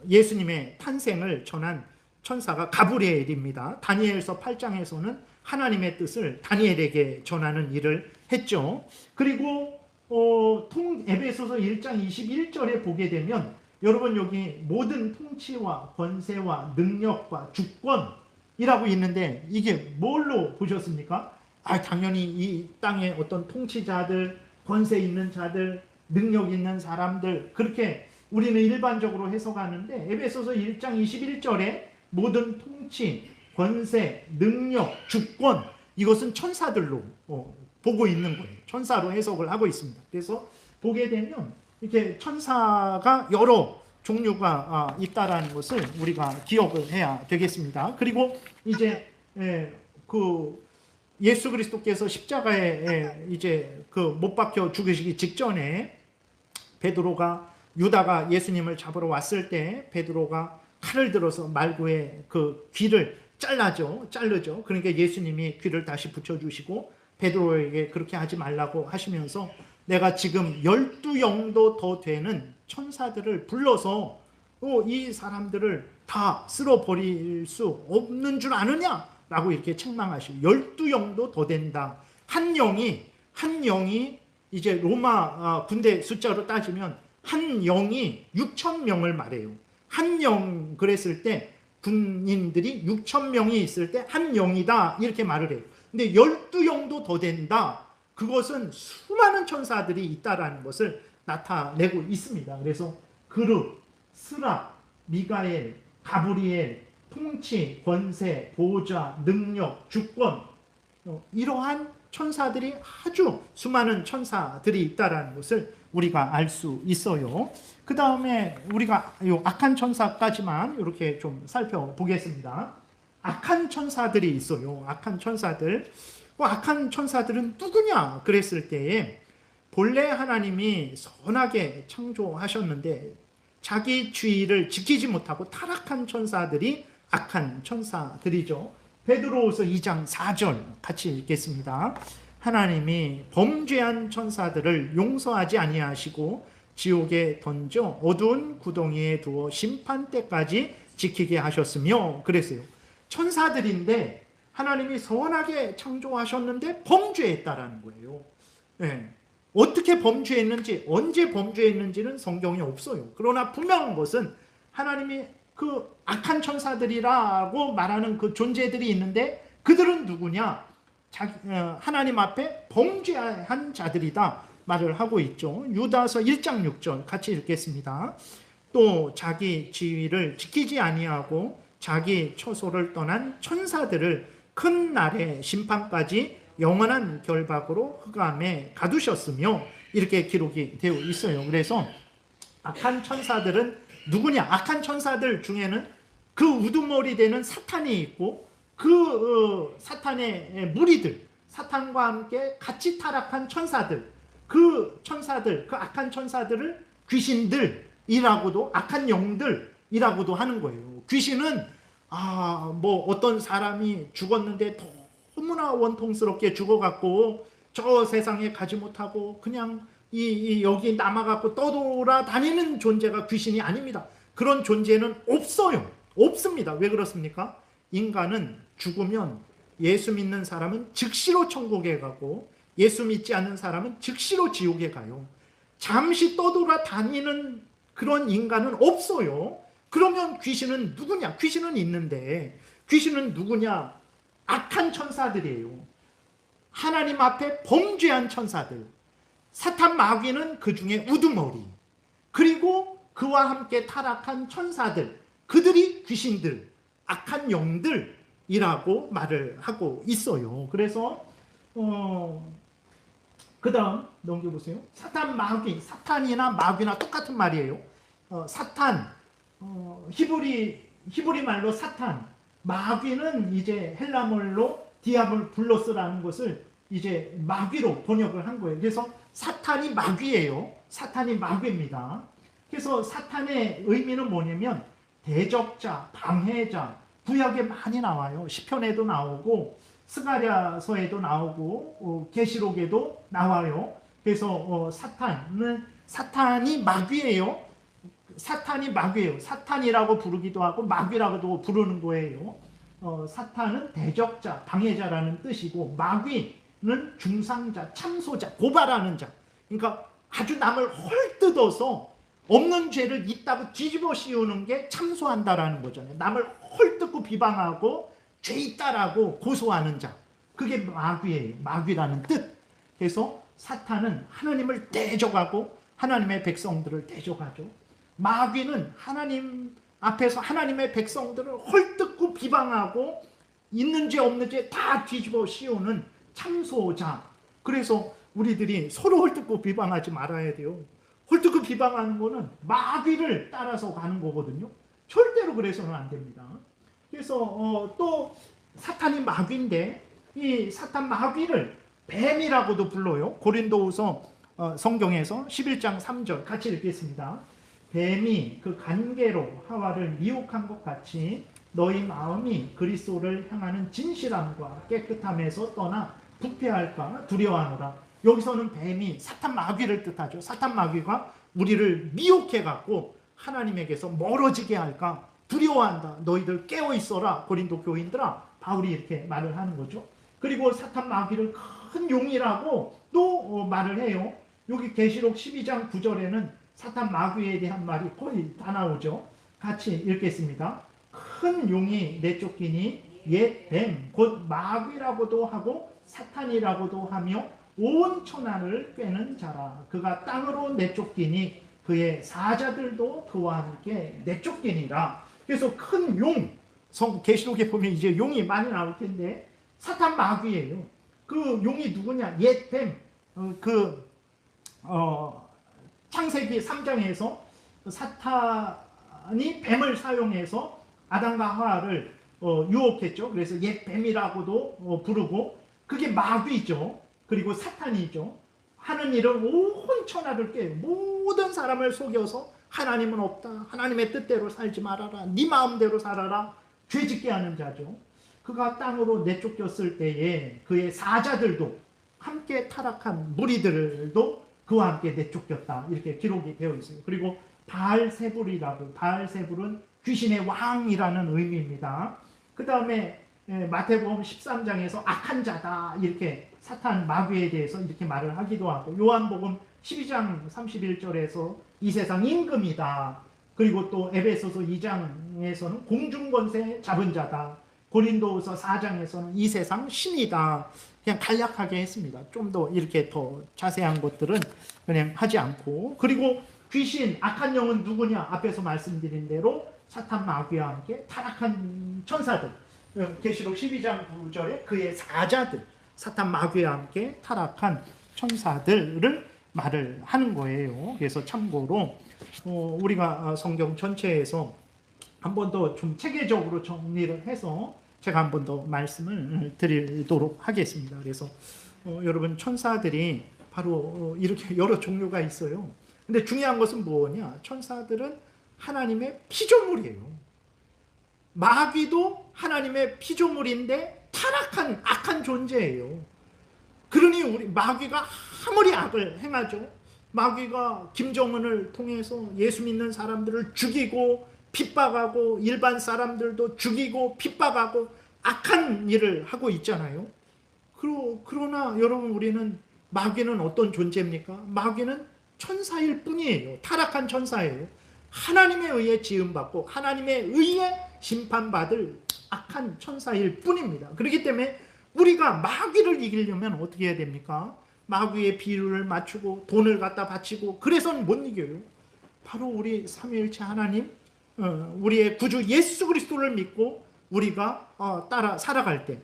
예수님의 탄생을 전한 천사가 가브리엘입니다. 다니엘서 8장에서는 하나님의 뜻을 다니엘에게 전하는 일을 했죠. 그리고 에베소서 1장 21절에 보게 되면 여러분 여기 모든 통치와 권세와 능력과 주권이라고 있는데 이게 뭘로 보셨습니까? 당연히 이 땅의 어떤 통치자들, 권세 있는 자들, 능력 있는 사람들, 그렇게 우리는 일반적으로 해석하는데 에베소서 1장 21절에 모든 통치, 권세, 능력, 주권, 이것은 천사들로 보고 있는 거예요. 천사로 해석을 하고 있습니다. 그래서 보게 되면 이렇게 천사가 여러 종류가 있다라는 것을 우리가 기억을 해야 되겠습니다. 그리고 이제 그 예수 그리스도께서 십자가에 이제 그 못 박혀 죽으시기 직전에 유다가 예수님을 잡으러 왔을 때 베드로가 칼을 들어서 말구의 그 귀를 자르죠. 그러니까 예수님이 귀를 다시 붙여주시고 베드로에게 그렇게 하지 말라고 하시면서 내가 지금 12영도 더 되는 천사들을 불러서 이 사람들을 다 쓸어버릴 수 없는 줄 아느냐? 라고 이렇게 책망하시고 12영도 더 된다. 한 영이 이제 로마 군대 숫자로 따지면 한 영이 6,000명을 말해요. 한 영 그랬을 때 군인들이 6,000명이 있을 때 한 영이다 이렇게 말을 해요. 근데 12영도 더 된다. 그것은 수많은 천사들이 있다라는 것을 나타내고 있습니다. 그래서 그룹, 스랍, 미가엘, 가브리엘, 통치, 권세, 보좌, 능력, 주권, 이러한 천사들이 아주 수많은 천사들이 있다라는 것을 우리가 알 수 있어요. 그 다음에 우리가 요 악한 천사까지만 이렇게 좀 살펴보겠습니다. 악한 천사들이 있어요. 악한 천사들. 악한 천사들은 누구냐? 그랬을 때에 본래 하나님이 선하게 창조하셨는데 자기 주의를 지키지 못하고 타락한 천사들이 악한 천사들이죠. 베드로후서 2장 4절 같이 읽겠습니다. 하나님이 범죄한 천사들을 용서하지 아니하시고 지옥에 던져 어두운 구덩이에 두어 심판 때까지 지키게 하셨으며 그랬어요. 천사들인데 하나님이 선하게 창조하셨는데 범죄했다라는 거예요. 네. 어떻게 범죄했는지, 언제 범죄했는지는 성경에 없어요. 그러나 분명한 것은 하나님이 그 악한 천사들이라고 말하는 그 존재들이 있는데 그들은 누구냐? 하나님 앞에 범죄한 자들이다. 말을 하고 있죠. 유다서 1장 6절 같이 읽겠습니다. 또 자기 지위를 지키지 아니하고 자기 처소를 떠난 천사들을 큰 날의 심판까지 영원한 결박으로 흑암에 가두셨으며, 이렇게 기록이 되어 있어요. 그래서 악한 천사들은 누구냐? 악한 천사들 중에는 그 우두머리 되는 사탄이 있고, 그 사탄의 무리들, 사탄과 함께 같이 타락한 천사들, 그 천사들, 그 악한 천사들을 귀신들이라고도, 악한 영들이라고도 하는 거예요. 귀신은 뭐 어떤 사람이 죽었는데 너무나 원통스럽게 죽어갖고 저 세상에 가지 못하고 그냥 여기 남아갖고 떠돌아다니는 존재가 귀신이 아닙니다. 그런 존재는 없어요. 없습니다. 왜 그렇습니까? 인간은 죽으면 예수 믿는 사람은 즉시로 천국에 가고 예수 믿지 않는 사람은 즉시로 지옥에 가요. 잠시 떠돌아다니는 그런 인간은 없어요. 그러면 귀신은 누구냐? 귀신은 있는데, 귀신은 누구냐? 악한 천사들이에요. 하나님 앞에 범죄한 천사들. 사탄 마귀는 그 중에 우두머리. 그리고 그와 함께 타락한 천사들. 그들이 귀신들, 악한 영들이라고 말을 하고 있어요. 그래서 그 다음 넘겨보세요. 사탄 마귀, 사탄이나 마귀나 똑같은 말이에요. 사탄, 히브리 말로 사탄, 마귀는 이제 헬라말로 디아블로스라는 것을 이제 마귀로 번역을 한 거예요. 그래서 사탄이 마귀예요. 사탄이 마귀입니다. 그래서 사탄의 의미는 뭐냐면 대적자, 방해자, 구약에 많이 나와요. 시편에도 나오고 스가랴서에도 나오고 계시록에도 나와요. 그래서 사탄이 마귀예요. 사탄이 마귀예요. 사탄이라고 부르기도 하고 마귀라고도 부르는 거예요. 사탄은 대적자, 방해자라는 뜻이고, 마귀는 중상자, 참소자, 고발하는 자. 그러니까 아주 남을 헐뜯어서 없는 죄를 있다고 뒤집어 씌우는 게 참소한다라는 거잖아요. 남을 헐뜯고 비방하고 죄 있다라고 고소하는 자. 그게 마귀예요. 마귀라는 뜻. 그래서 사탄은 하나님을 대적하고 하나님의 백성들을 대적하죠. 마귀는 하나님 앞에서 하나님의 백성들을 헐뜯고 비방하고 있는 죄 없는 죄 다 뒤집어 씌우는 참소자. 그래서 우리들이 서로 헐뜯고 비방하지 말아야 돼요. 헐뜯고 비방하는 거는 마귀를 따라서 가는 거거든요. 절대로 그래서는 안 됩니다. 그래서 또 사탄이 마귀인데, 이 사탄 마귀를 뱀이라고도 불러요. 고린도후서 성경에서 11장 3절 같이 읽겠습니다. 뱀이 그 간계로 하와를 미혹한 것 같이 너희 마음이 그리스도를 향하는 진실함과 깨끗함에서 떠나 부패할까 두려워하노라. 여기서는 뱀이 사탄 마귀를 뜻하죠. 사탄 마귀가 우리를 미혹해갖고 하나님에게서 멀어지게 할까 두려워한다. 너희들 깨어있어라. 고린도 교인들아. 바울이 이렇게 말을 하는 거죠. 그리고 사탄 마귀를 큰 용이라고 또 말을 해요. 여기 계시록 12장 9절에는 사탄 마귀에 대한 말이 거의 다 나오죠. 같이 읽겠습니다. 큰 용이 내쫓기니 옛 뱀, 곧 마귀라고도 하고 사탄이라고도 하며 온 천하를 꿰는 자라. 그가 땅으로 내쫓기니 그의 사자들도 그와 함께 내쫓기니라. 그래서 큰 용, 계시록에 보면 이제 용이 많이 나올 텐데 사탄 마귀예요. 그 용이 누구냐? 옛 뱀, 창세기 3장에서 사탄이 뱀을 사용해서 아담과 하와를 유혹했죠. 그래서 옛 뱀이라고도 부르고, 그게 마귀죠. 그리고 사탄이죠. 하는 일은 온 천하를 깨요. 모든 사람을 속여서 하나님은 없다. 하나님의 뜻대로 살지 말아라. 네 마음대로 살아라. 죄짓게 하는 자죠. 그가 땅으로 내쫓겼을 때에 그의 사자들도 함께 타락한 무리들도 그와 함께 내쫓겼다. 이렇게 기록이 되어 있어요. 그리고 바알세불이라고, 바알세불은 귀신의 왕이라는 의미입니다. 그 다음에 마태복음 13장에서 악한 자다. 이렇게 사탄 마귀에 대해서 이렇게 말을 하기도 하고, 요한복음 12장 31절에서 이 세상 임금이다. 그리고 또 에베소서 2장에서는 공중권세 잡은 자다. 고린도후서 4장에서는 이 세상 신이다 그냥 간략하게 했습니다. 좀 더 이렇게 더 자세한 것들은 그냥 하지 않고. 그리고 귀신, 악한 영은 누구냐? 앞에서 말씀드린 대로 사탄 마귀와 함께 타락한 천사들. 계시록 12장 9절에 그의 사자들, 사탄 마귀와 함께 타락한 천사들을 말을 하는 거예요. 그래서 참고로 우리가 성경 전체에서 한 번 더 좀 체계적으로 정리를 해서 제가 한 번 더 말씀을 드리도록 하겠습니다. 그래서 여러분, 천사들이 바로 이렇게 여러 종류가 있어요. 근데 중요한 것은 뭐냐? 천사들은 하나님의 피조물이에요. 마귀도 하나님의 피조물인데 타락한 악한 존재예요. 그러니 우리 마귀가 아무리 악을 행하죠. 마귀가 김정은을 통해서 예수 믿는 사람들을 죽이고 핍박하고 일반 사람들도 죽이고 핍박하고 악한 일을 하고 있잖아요. 그러나 여러분, 우리는 마귀는 어떤 존재입니까? 마귀는 천사일 뿐이에요. 타락한 천사예요. 하나님에 의해 지음받고 하나님에 의해 심판받을 악한 천사일 뿐입니다. 그렇기 때문에 우리가 마귀를 이기려면 어떻게 해야 됩니까? 마귀의 비율을 맞추고 돈을 갖다 바치고 그래서는 못 이겨요. 바로 우리 삼위일체 하나님, 우리의 구주 예수 그리스도를 믿고 우리가 따라 살아갈 때,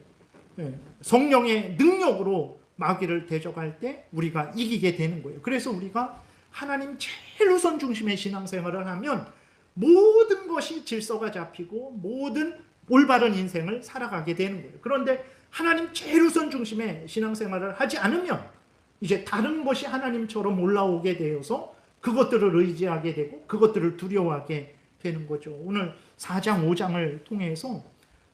성령의 능력으로 마귀를 대적할 때 우리가 이기게 되는 거예요. 그래서 우리가 하나님 제일 우선 중심의 신앙생활을 하면 모든 것이 질서가 잡히고 모든 올바른 인생을 살아가게 되는 거예요. 그런데 하나님 제일 우선 중심의 신앙생활을 하지 않으면 이제 다른 것이 하나님처럼 올라오게 되어서 그것들을 의지하게 되고 그것들을 두려워하게 되는 거죠. 오늘 4장 5장을 통해서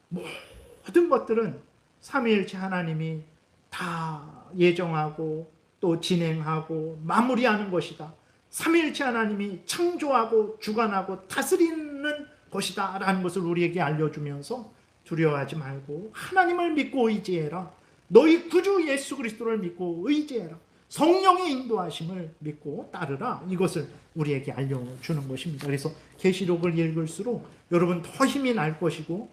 모든 것들은 삼위일체 하나님이 다 예정하고 또 진행하고 마무리하는 것이다. 삼위일체 하나님이 창조하고 주관하고 다스리는 것이다 라는 것을 우리에게 알려주면서 두려워하지 말고 하나님을 믿고 의지해라. 너희 구주 예수 그리스도를 믿고 의지해라. 성령의 인도하심을 믿고 따르라. 이것을 우리에게 알려주는 것입니다. 그래서 계시록을 읽을수록 여러분 더 힘이 날 것이고,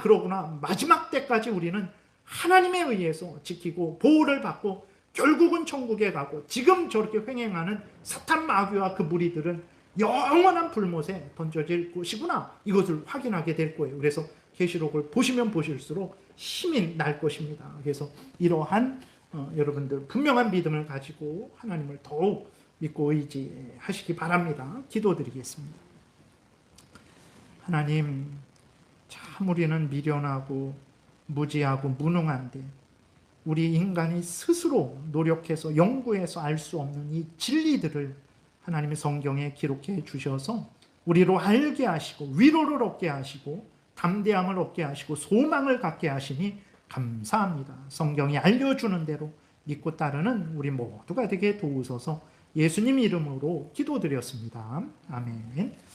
그러구나, 마지막 때까지 우리는 하나님에 의해서 지키고 보호를 받고 결국은 천국에 가고 지금 저렇게 횡행하는 사탄 마귀와 그 무리들은 영원한 불못에 던져질 것이구나, 이것을 확인하게 될 거예요. 그래서 계시록을 보시면 보실수록 힘이 날 것입니다. 그래서 이러한 여러분들 분명한 믿음을 가지고 하나님을 더욱 믿고 의지하시기 바랍니다. 기도드리겠습니다. 하나님, 참 우리는 미련하고 무지하고 무능한데 우리 인간이 스스로 노력해서 연구해서 알 수 없는 이 진리들을 하나님의 성경에 기록해 주셔서 우리로 알게 하시고 위로를 얻게 하시고 담대함을 얻게 하시고 소망을 갖게 하시니 감사합니다. 성경이 알려주는 대로 믿고 따르는 우리 모두가 되게 도우소서. 예수님 이름으로 기도드렸습니다. 아멘.